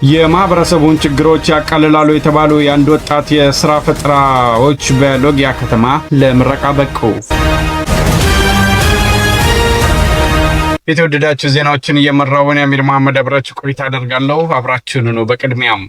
የማህበረሰቡን ችግሮች ያቃልላሉ የተባሉ የአንድ ወጣት የሥራ ፈጠራዎች በሎጊያ ከተማ ለምረቃ በቁ። የተወደዳችሁ ዜናዎችን እየመራው አሚር መሐመድ አብራችሁ ቆይታ አደርጋለሁ። አብራችሁን ነው። በቅድሚያም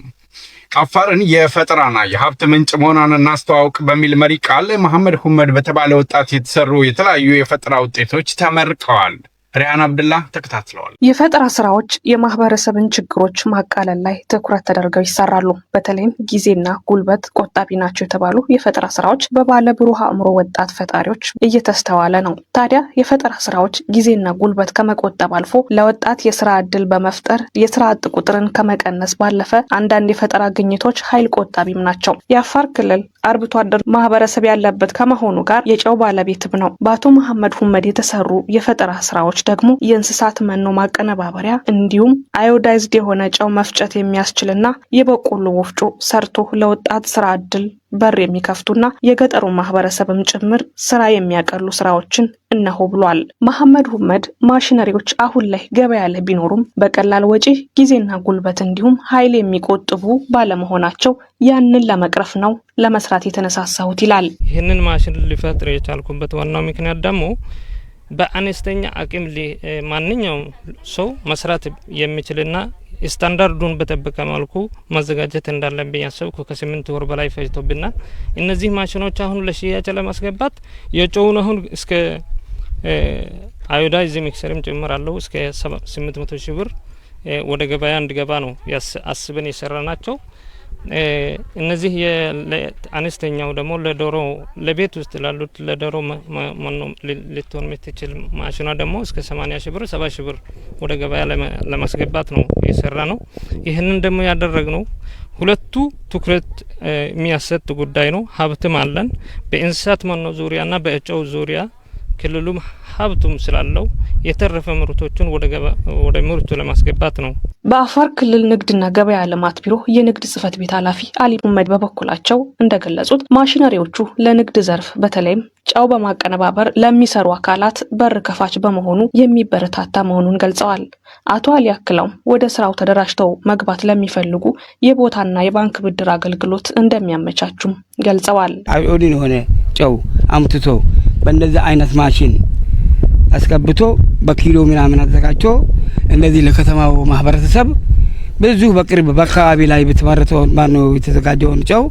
አፋርን የፈጠራና የሀብት ምንጭ መሆኗን እናስተዋውቅ በሚል መሪ ቃል መሐመድ ሁመድ በተባለ ወጣት የተሰሩ የተለያዩ የፈጠራ ውጤቶች ተመርቀዋል። ሪያን አብዱላ ተከታትለዋል። የፈጠራ ስራዎች የማህበረሰብን ችግሮች ማቃለል ላይ ትኩረት ተደርገው ይሰራሉ። በተለይም ጊዜና ጉልበት ቆጣቢ ናቸው የተባሉ የፈጠራ ስራዎች በባለ ብሩህ አእምሮ ወጣት ፈጣሪዎች እየተስተዋለ ነው። ታዲያ የፈጠራ ስራዎች ጊዜና ጉልበት ከመቆጠብ አልፎ ለወጣት የስራ ዕድል በመፍጠር የስራ አጥ ቁጥርን ከመቀነስ ባለፈ አንዳንድ የፈጠራ ግኝቶች ኃይል ቆጣቢም ናቸው። የአፋር ክልል አርብቶ አደር ማህበረሰብ ያለበት ከመሆኑ ጋር የጨው ባለቤትም ነው። በአቶ መሐመድ ሁመድ የተሰሩ የፈጠራ ስራዎች ደግሞ የእንስሳት መኖ ማቀነባበሪያ እንዲሁም አዮዳይዝድ የሆነ ጨው መፍጨት የሚያስችልና የበቆሎ ወፍጮ ሰርቶ ለወጣት ስራ ዕድል በር የሚከፍቱና የገጠሩ ማህበረሰብም ጭምር ስራ የሚያቀሉ ስራዎችን እነሆ ብሏል። መሐመድ ሁመድ ማሽነሪዎች አሁን ላይ ገበያ ላይ ቢኖሩም በቀላል ወጪ ጊዜና ጉልበት እንዲሁም ኃይል የሚቆጥቡ ባለመሆናቸው ያንን ለመቅረፍ ነው ለመስራት የተነሳሳሁት ይላል። ይህንን ማሽን ሊፈጥር የቻልኩበት ዋናው ምክንያት ደግሞ በአነስተኛ አቅም ማንኛውም ሰው መስራት የሚችልና ስታንዳርዱን በተጠበቀ መልኩ ማዘጋጀት እንዳለብኝ ያሰብኩ ከ8 ወር በላይ ፈጅቶብናል። እነዚህ ማሽኖች አሁን ለሽያጭ ለማስገባት የጨውን አሁን እስከ አዮዳይዝ ሚክሰርም ጨምራለሁ እስከ 800 ሺህ ብር ወደ ገበያ እንዲገባ ነው አስበን የሰራናቸው። እነዚህ የአነስተኛው ደግሞ ለዶሮ ለቤት ውስጥ ላሉት ለዶሮ መኖ ልትሆን የምትችል ማሽኗ ደግሞ እስከ 80 ሺህ ብር 70 ሺህ ብር ወደ ገበያ ለማስገባት ነው የሰራ ነው። ይህንን ደግሞ ያደረግነው ሁለቱ ትኩረት የሚያሰጥ ጉዳይ ነው። ሀብትም አለን በእንስሳት መኖ ዙሪያና በጨው ዙሪያ ክልሉም ሀብቱም ስላለው የተረፈ ምርቶችን ወደ ምርቱ ለማስገባት ነው። በአፋር ክልል ንግድና ገበያ ልማት ቢሮ የንግድ ጽህፈት ቤት ኃላፊ አሊ ሁመድ በበኩላቸው እንደገለጹት ማሽነሪዎቹ ለንግድ ዘርፍ በተለይም ጨው በማቀነባበር ለሚሰሩ አካላት በር ከፋች በመሆኑ የሚበረታታ መሆኑን ገልጸዋል። አቶ አሊ አክለውም ወደ ስራው ተደራጅተው መግባት ለሚፈልጉ የቦታና የባንክ ብድር አገልግሎት እንደሚያመቻቹም ገልጸዋል። አዮዲን ሆነ ጨው አምጥቶ በእንደዚህ አይነት ማሽን አስገብቶ በኪሎ ምናምን አዘጋጅቶ እንደዚህ ለከተማው ማህበረሰብ ብዙ በቅርብ በአካባቢ ላይ በተመረተው ማነው የተዘጋጀውን ጨው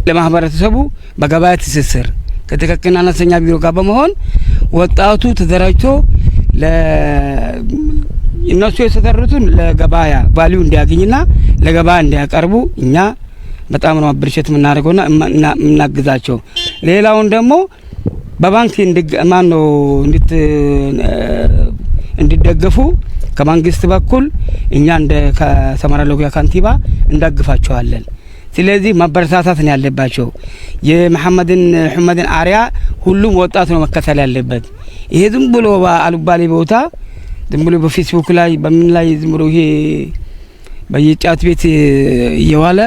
ለማህበረሰቡ በገበያ ትስስር ከትክክለኛ አነስተኛ ቢሮ ጋር በመሆን ወጣቱ ተደራጅቶ እነሱ የተሰሩትን ለገበያ ቫልዩ እንዲያገኝና ለገበያ እንዲያቀርቡ እኛ በጣም ነው አብርሸት የምናደርገውና እናግዛቸው። ሌላውን ደግሞ በባንክ እንዲደገፉ ከመንግስት በኩል እኛ እንደ ከሰመራ ሎጊያ ካንቲባ እንደግፋቸዋለን። ስለዚህ ማበረታታት ነው ያለባቸው። የመሐመድን ሁመድን አሪያ ሁሉም ወጣት ነው መከተል ያለበት። ይሄ ዝም ብሎ አልባሌ ቦታ ዝም ብሎ በፌስቡክ ላይ በምን ላይ ዝም ብሎ ይሄ በየጫት ቤት እየዋለ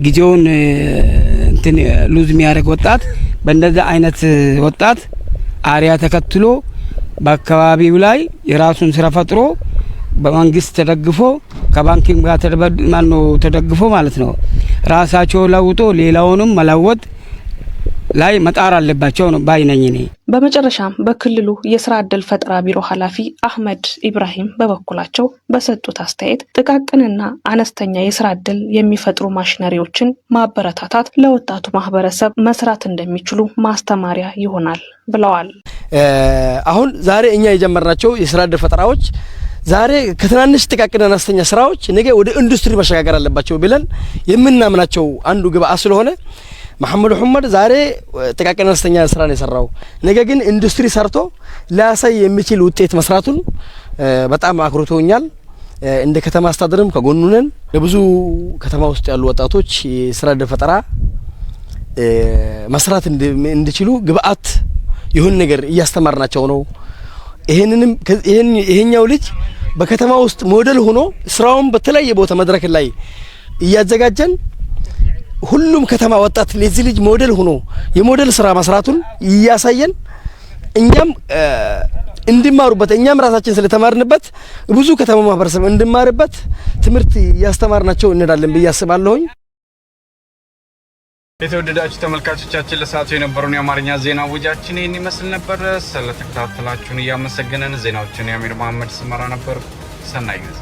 ጊዜውን ሉዝ የሚያደርግ ወጣት በእንደዛ አይነት ወጣት አሪያ ተከትሎ በአካባቢው ላይ የራሱን ስራ ፈጥሮ በመንግስት ተደግፎ ከባንኪንግ ጋር ተደግፎ ማለት ነው ራሳቸው ለውጦ ሌላውንም መለወጥ ላይ መጣር አለባቸው ነው ባይነኝ ነኝ። በመጨረሻም በክልሉ የስራ ዕድል ፈጠራ ቢሮ ኃላፊ አህመድ ኢብራሂም በበኩላቸው በሰጡት አስተያየት ጥቃቅንና አነስተኛ የስራ ዕድል የሚፈጥሩ ማሽነሪዎችን ማበረታታት ለወጣቱ ማህበረሰብ መስራት እንደሚችሉ ማስተማሪያ ይሆናል ብለዋል። አሁን ዛሬ እኛ የጀመርናቸው የስራ ዕድል ፈጠራዎች ዛሬ ከትናንሽ ጥቃቅንና አነስተኛ ስራዎች ነገ ወደ ኢንዱስትሪ መሸጋገር አለባቸው ብለን የምናምናቸው አንዱ ግብአት ስለሆነ መሐመድ ሁመድ ዛሬ ጥቃቅንና አነስተኛ ስራ ነው የሰራው። ነገ ግን ኢንዱስትሪ ሰርቶ ሊያሳይ የሚችል ውጤት መስራቱን በጣም አክሮቶኛል። እንደ ከተማ አስተዳደርም ከጎኑ ነን። ለብዙ ከተማ ውስጥ ያሉ ወጣቶች የስራ ዕድል ፈጠራ መስራት እንዲችሉ ግብአት ይሁን ነገር እያስተማርናቸው ነው። ይሄኛው ልጅ በከተማ ውስጥ ሞዴል ሆኖ ስራውን በተለያየ ቦታ መድረክ ላይ እያዘጋጀን ሁሉም ከተማ ወጣት ለዚህ ልጅ ሞዴል ሆኖ የሞዴል ስራ መስራቱን እያሳየን እኛም እንዲማሩበት እኛም ራሳችን ስለተማርንበት ብዙ ከተማ ማህበረሰብ እንዲማርበት ትምህርት ያስተማርናቸው እንላለን ብዬ አስባለሁኝ። የተወደዳችሁ ተመልካቾቻችን ለሰዓቱ የነበሩን የአማርኛ ዜና ውጃችን ይህን ይመስል ነበር። ስለተከታተላችሁን እያመሰገንን ዜናዎችን የአሚር መሐመድ ስመራ ነበር። ሰናይ ጊዜ